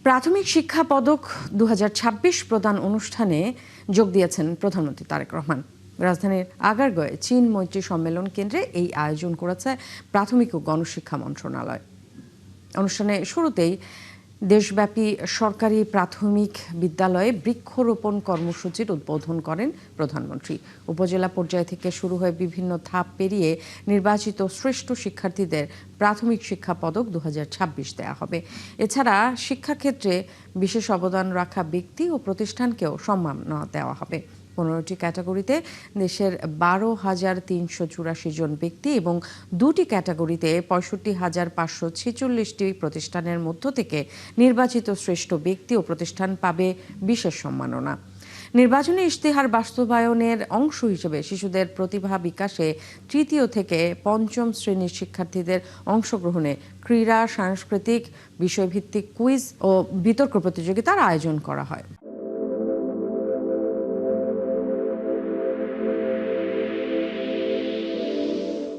প্রাথমিক শিক্ষা পদক 2026 প্রদান অনুষ্ঠানে যোগ দিয়েছেন প্রধানমন্ত্রী তারেক রহমান। রাজধানীর আগারগাঁওয়ে চীন মৈত্রী সম্মেলন কেন্দ্রে এই আয়োজন করেছে প্রাথমিক ও গণশিক্ষা মন্ত্রণালয়। অনুষ্ঠানে শুরুতেই দেশব্যাপী সরকারি প্রাথমিক বিদ্যালয়ে বৃক্ষরোপণ কর্মসূচির উদ্বোধন করেন প্রধানমন্ত্রী। উপজেলা পর্যায় থেকে শুরু হয়ে বিভিন্ন ধাপ পেরিয়ে নির্বাচিত শ্রেষ্ঠ শিক্ষার্থীদের প্রাথমিক শিক্ষা পদক 2026 দেয়া হবে। এছাড়া শিক্ষাক্ষেত্রে বিশেষ অবদান রাখা ব্যক্তি ও প্রতিষ্ঠানকেও সম্মাননা দেওয়া হবে। 15টি ক্যাটাগরিতে দেশের 12,384 জন ব্যক্তি এবং 2টি ক্যাটাগরিতে 65,546টি প্রতিষ্ঠানের মধ্য থেকে নির্বাচিত শ্রেষ্ঠ ব্যক্তি ও প্রতিষ্ঠান পাবে বিশেষ সম্মাননা। নির্বাচনী ইশতেহার বাস্তবায়নের অংশ হিসেবে শিশুদের প্রতিভা বিকাশে তৃতীয় থেকে পঞ্চম শ্রেণীর শিক্ষার্থীদের অংশগ্রহণে ক্রীড়া, সাংস্কৃতিক, বিষয়ভিত্তিক কুইজ ও বিতর্ক প্রতিযোগিতার আয়োজন করা হয়।